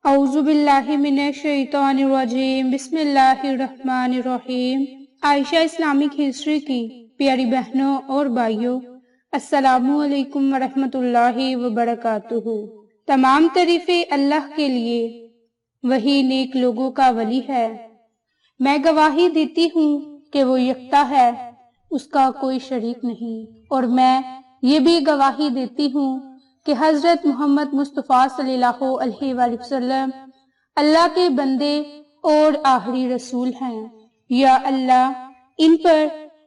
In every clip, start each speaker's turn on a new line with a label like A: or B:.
A: اعوذ باللہ من الشیطان الرجیم بسم اللہ الرحمن الرحیم۔ عائشہ اسلامک ہسٹری کی پیاری بہنوں اور بھائیوں، السلام علیکم ورحمۃ اللہ وبرکاتہ۔ تمام تعریفیں اللہ کے لیے، وہی نیک لوگوں کا ولی ہے۔ میں گواہی دیتی ہوں کہ وہ یکتا ہے، اس کا کوئی شریک نہیں، اور میں یہ بھی گواہی دیتی ہوں کہ حضرت محمد مصطفیٰ صلی اللہ علیہ وآلہ وسلم اللہ کے بندے اور آخری رسول ہیں۔ یا اللہ ان پر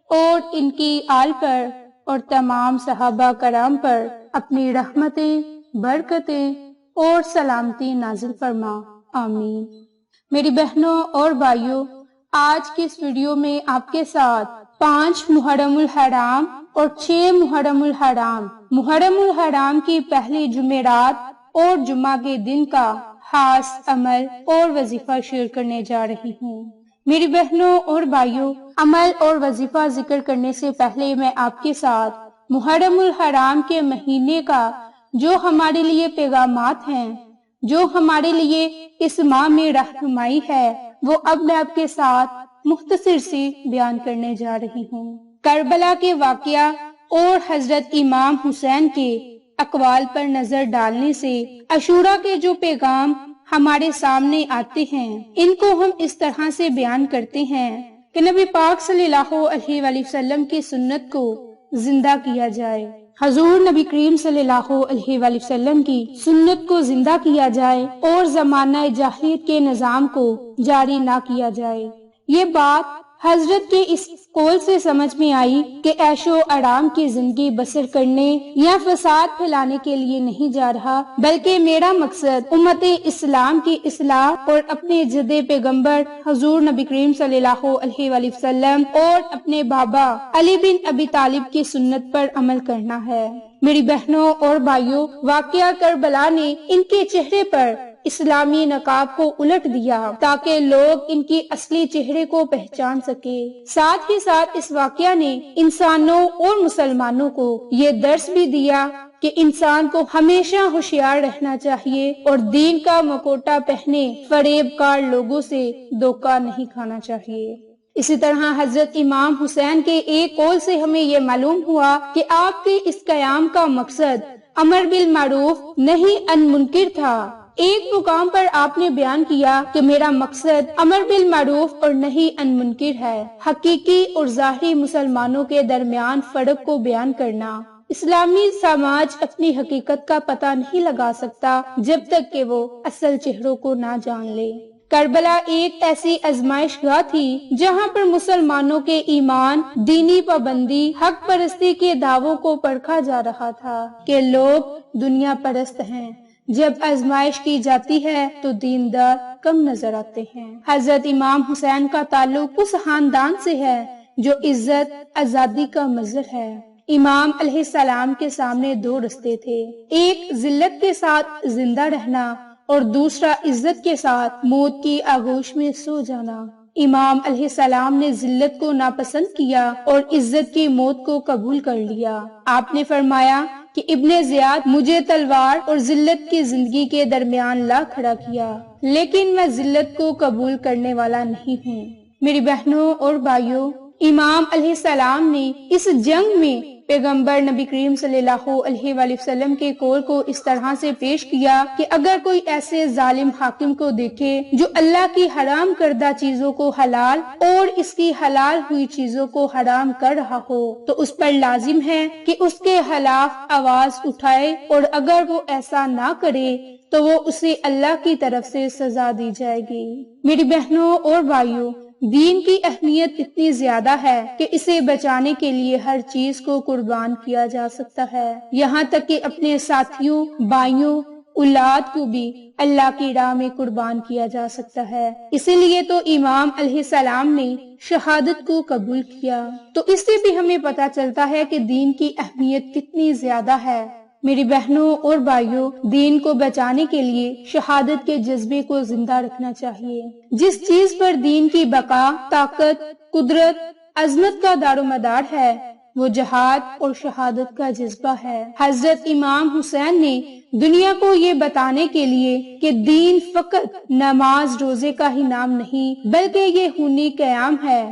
A: اور ان کی آل پر اور تمام صحابہ کرام پر اپنی رحمتیں، برکتیں اور سلامتی نازل فرما، آمین۔ میری بہنوں اور بھائیوں، آج کی اس ویڈیو میں آپ کے ساتھ 5 محرم الحرام اور 6 محرم الحرام، محرم الحرام کی پہلی جمعرات اور جمعہ کے دن کا خاص عمل اور وظیفہ شیئر کرنے جا رہی ہوں۔ میری بہنوں اور بھائیوں، عمل اور وظیفہ ذکر کرنے سے پہلے میں آپ کے ساتھ محرم الحرام کے مہینے کا جو ہمارے لیے پیغامات ہیں، جو ہمارے لیے اس ماہ میں رہنمائی ہے، وہ اب میں آپ کے ساتھ مختصر سی بیان کرنے جا رہی ہوں۔ کربلا کے واقعہ اور حضرت امام حسین کے اقوال پر نظر ڈالنے سے عاشوراء کے جو پیغام ہمارے سامنے آتے ہیں، ان کو ہم اس طرح سے بیان کرتے ہیں کہ نبی پاک صلی اللہ علیہ وآلہ وسلم کی سنت کو زندہ کیا جائے، حضور نبی کریم صلی اللہ علیہ وآلہ وسلم کی سنت کو زندہ کیا جائے اور زمانہ جاہلیت کے نظام کو جاری نہ کیا جائے۔ یہ بات حضرت کے اس قول سے سمجھ میں آئی کہ عیش و آرام کی زندگی بسر کرنے یا فساد پھیلانے کے لیے نہیں جا رہا، بلکہ میرا مقصد امت اسلام کی اصلاح اور اپنے جد پیغمبر حضور نبی کریم صلی اللہ علیہ وآلہ وسلم اور اپنے بابا علی بن ابی طالب کی سنت پر عمل کرنا ہے۔ میری بہنوں اور بھائیوں، واقعہ کربلا نے ان کے چہرے پر اسلامی نقاب کو الٹ دیا تاکہ لوگ ان کی اصلی چہرے کو پہچان سکے۔ ساتھ ہی ساتھ اس واقعہ نے انسانوں اور مسلمانوں کو یہ درس بھی دیا کہ انسان کو ہمیشہ ہوشیار رہنا چاہیے اور دین کا مکوٹا پہنے فریب کار لوگوں سے دھوکہ نہیں کھانا چاہیے۔ اسی طرح حضرت امام حسین کے ایک قول سے ہمیں یہ معلوم ہوا کہ آپ کے اس قیام کا مقصد امر بالمعروف نہی عن منکر تھا۔ ایک مقام پر آپ نے بیان کیا کہ میرا مقصد امر بالمعروف اور نہی عن منکر ہے، حقیقی اور ظاہری مسلمانوں کے درمیان فرق کو بیان کرنا۔ اسلامی سماج اپنی حقیقت کا پتہ نہیں لگا سکتا جب تک کہ وہ اصل چہروں کو نہ جان لے۔ کربلا ایک ایسی آزمائش گاہ تھی جہاں پر مسلمانوں کے ایمان، دینی پابندی، حق پرستی کے دعووں کو پرکھا جا رہا تھا کہ لوگ دنیا پرست ہیں۔ جب آزمائش کی جاتی ہے تو دیندار کم نظر آتے ہیں۔ حضرت امام حسین کا تعلق اس خاندان سے ہے جو عزت، آزادی کا مظہر ہے۔ امام علیہ السلام کے سامنے 2 رستے تھے، ایک ذلت کے ساتھ زندہ رہنا اور دوسرا عزت کے ساتھ موت کی آغوش میں سو جانا۔ امام علیہ السلام نے ذلت کو ناپسند کیا اور عزت کی موت کو قبول کر لیا۔ آپ نے فرمایا کہ ابن زیاد مجھے تلوار اور ذلت کی زندگی کے درمیان لا کھڑا کیا، لیکن میں ذلت کو قبول کرنے والا نہیں ہوں۔ میری بہنوں اور بھائیوں، امام علیہ السلام نے اس جنگ میں پیغمبر نبی کریم صلی اللہ علیہ وآلہ وسلم کے قول کو اس طرح سے پیش کیا کہ اگر کوئی ایسے ظالم حاکم کو دیکھے جو اللہ کی حرام کردہ چیزوں کو حلال اور اس کی حلال ہوئی چیزوں کو حرام کر رہا ہو تو اس پر لازم ہے کہ اس کے خلاف آواز اٹھائے، اور اگر وہ ایسا نہ کرے تو وہ اسے اللہ کی طرف سے سزا دی جائے گی۔ میری بہنوں اور بھائیوں، دین کی اہمیت اتنی زیادہ ہے کہ اسے بچانے کے لیے ہر چیز کو قربان کیا جا سکتا ہے، یہاں تک کہ اپنے ساتھیوں، بھائیوں، اولاد کو بھی اللہ کی راہ میں قربان کیا جا سکتا ہے۔ اسی لیے تو امام علیہ السلام نے شہادت کو قبول کیا۔ تو اس سے بھی ہمیں پتہ چلتا ہے کہ دین کی اہمیت کتنی زیادہ ہے۔ میری بہنوں اور بھائیوں، دین کو بچانے کے لیے شہادت کے جذبے کو زندہ رکھنا چاہیے۔ جس چیز پر دین کی بقا، طاقت، قدرت، عظمت کا دار و مدار ہے، وہ جہاد اور شہادت کا جذبہ ہے۔ حضرت امام حسین نے دنیا کو یہ بتانے کے لیے کہ دین فقط نماز روزے کا ہی نام نہیں بلکہ یہ خونی قیام ہے،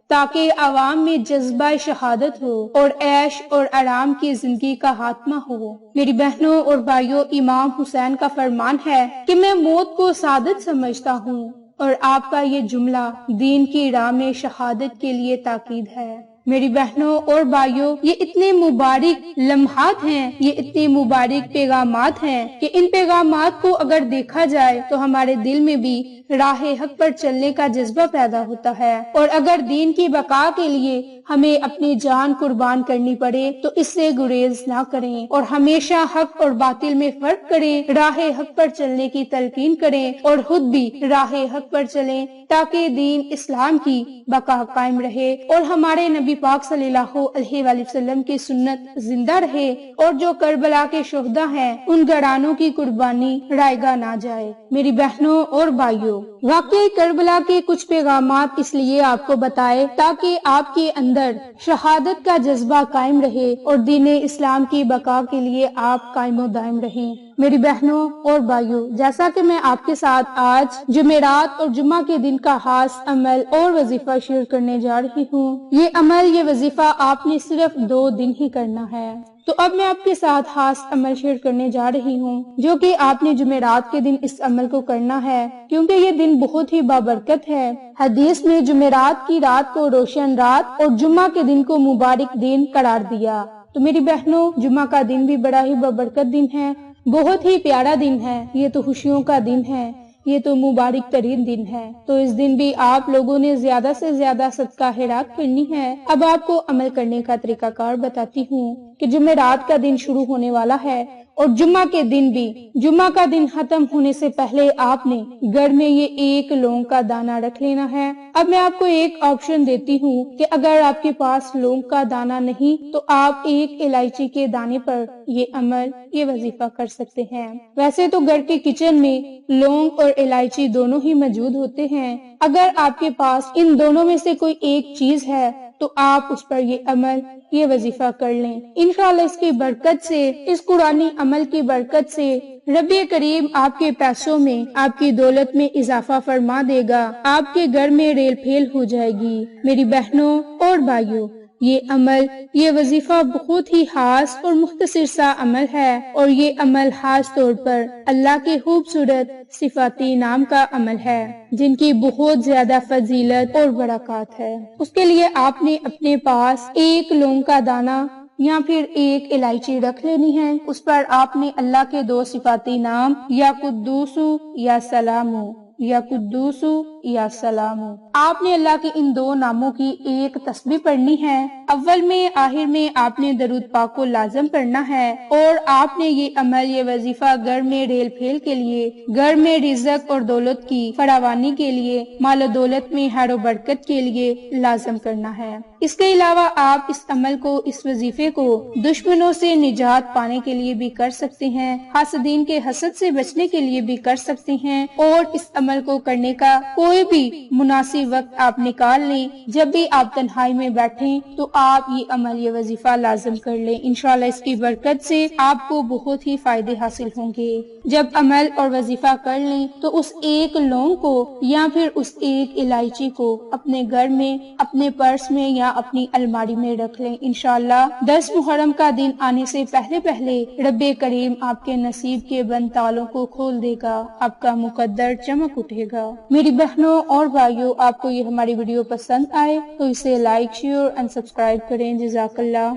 A: تاکہ عوام میں جذبہ شہادت ہو اور عیش اور آرام کی زندگی کا خاتمہ ہو۔ میری بہنوں اور بھائیوں، امام حسین کا فرمان ہے کہ میں موت کو سعادت سمجھتا ہوں، اور آپ کا یہ جملہ دین کی راہ میں شہادت کے لیے تاکید ہے۔ میری بہنوں اور بھائیوں، یہ اتنے مبارک لمحات ہیں، یہ اتنے مبارک پیغامات ہیں کہ ان پیغامات کو اگر دیکھا جائے تو ہمارے دل میں بھی راہ حق پر چلنے کا جذبہ پیدا ہوتا ہے، اور اگر دین کی بقا کے لیے ہمیں اپنی جان قربان کرنی پڑے تو اس سے گریز نہ کریں، اور ہمیشہ حق اور باطل میں فرق کریں، راہ حق پر چلنے کی تلقین کریں اور خود بھی راہ حق پر چلیں، تاکہ دین اسلام کی بقا قائم رہے اور ہمارے نبی پاک صلی اللہ علیہ وآلہ وسلم کی سنت زندہ رہے، اور جو کربلا کے شہداء ہیں ان گھرانوں کی قربانی رائگاں نہ جائے۔ میری بہنوں اور بھائیوں، واقعی کربلا کے کچھ پیغامات اس لیے آپ کو بتائے تاکہ آپ کے اندر شہادت کا جذبہ قائم رہے اور دین اسلام کی بقا کے لیے آپ قائم و دائم رہیں۔ میری بہنوں اور بھائیوں، جیسا کہ میں آپ کے ساتھ آج جمعرات اور جمعہ کے دن کا خاص عمل اور وظیفہ شیئر کرنے جا رہی ہوں، یہ وظیفہ آپ نے صرف 2 دن ہی کرنا ہے۔ تو اب میں آپ کے ساتھ خاص عمل شیئر کرنے جا رہی ہوں جو کہ آپ نے جمعرات کے دن اس عمل کو کرنا ہے، کیونکہ یہ دن بہت ہی بابرکت ہے۔ حدیث میں جمعرات کی رات کو روشن رات اور جمعہ کے دن کو مبارک دن قرار دیا۔ تو میری بہنوں، جمعہ کا دن بھی بڑا ہی بابرکت دن ہے، بہت ہی پیارا دن ہے، یہ تو خوشیوں کا دن ہے، یہ تو مبارک ترین دن ہے۔ تو اس دن بھی آپ لوگوں نے زیادہ سے زیادہ صدقہ خیرات کرنی ہے۔ اب آپ کو عمل کرنے کا طریقہ کار بتاتی ہوں کہ جمعرات کا دن شروع ہونے والا ہے اور جمعہ کے دن بھی، جمعہ کا دن ختم ہونے سے پہلے آپ نے گھر میں یہ 1 لونگ کا دانہ رکھ لینا ہے۔ اب میں آپ کو ایک آپشن دیتی ہوں کہ اگر آپ کے پاس لونگ کا دانہ نہیں تو آپ 1 الائچی کے دانے پر یہ عمل، یہ وظیفہ کر سکتے ہیں۔ ویسے تو گھر کے کچن میں لونگ اور الائچی دونوں ہی موجود ہوتے ہیں، اگر آپ کے پاس ان دونوں میں سے کوئی ایک چیز ہے تو آپ اس پر یہ عمل، یہ وظیفہ کر لیں۔ انشاءاللہ اس کی برکت سے، اس قرآنی عمل کی برکت سے رب کریم آپ کے پیسوں میں، آپ کی دولت میں اضافہ فرما دے گا، آپ کے گھر میں ریل پھیل ہو جائے گی۔ میری بہنوں اور بھائیوں، یہ عمل، یہ وظیفہ بہت ہی خاص اور مختصر سا عمل ہے، اور یہ عمل خاص طور پر اللہ کے خوبصورت صفاتی نام کا عمل ہے جن کی بہت زیادہ فضیلت اور برکات ہے۔ اس کے لیے آپ نے اپنے پاس 1 لونگ کا دانہ یا پھر 1 الائچی رکھ لینی ہے، اس پر آپ نے اللہ کے 2 صفاتی نام یا قدوس یا سلام، یا قدوس یا سلام، آپ نے اللہ کے ان 2 ناموں کی 1 تسبیح پڑھنی ہے۔ اول میں، آخر میں آپ نے درود پاک کو لازم پڑھنا ہے، اور آپ نے یہ عمل، یہ وظیفہ گھر میں ریل پھیل کے لیے، گھر میں رزق اور دولت کی فراوانی کے لیے، مال و دولت میں خیر و برکت کے لیے لازم کرنا ہے۔ اس کے علاوہ آپ اس عمل کو، اس وظیفے کو دشمنوں سے نجات پانے کے لیے بھی کر سکتے ہیں، حاسدین کے حسد سے بچنے کے لیے بھی کر سکتے ہیں، اور اس عمل کو کرنے کا کوئی بھی مناسب وقت آپ نکال لیں۔ جب بھی آپ تنہائی میں بیٹھیں تو آپ یہ عمل، یہ وظیفہ لازم کر لیں۔ انشاءاللہ اس کی برکت سے آپ کو بہت ہی فائدے حاصل ہوں گے۔ جب عمل اور وظیفہ کر لیں تو اس 1 لونگ کو یا پھر اس 1 الائچی کو اپنے گھر میں، اپنے پرس میں یا اپنی الماری میں رکھ لیں۔ انشاءاللہ 10 محرم کا دن آنے سے پہلے پہلے رب کریم آپ کے نصیب کے بند تالوں کو کھول دے گا، آپ کا مقدر چمک اٹھے گا۔ میری بہنوں اور بھائیوں، آپ کو یہ ہماری ویڈیو پسند آئے تو اسے لائک، شیئر اور سبسکرائب کریں۔ جزاک اللہ۔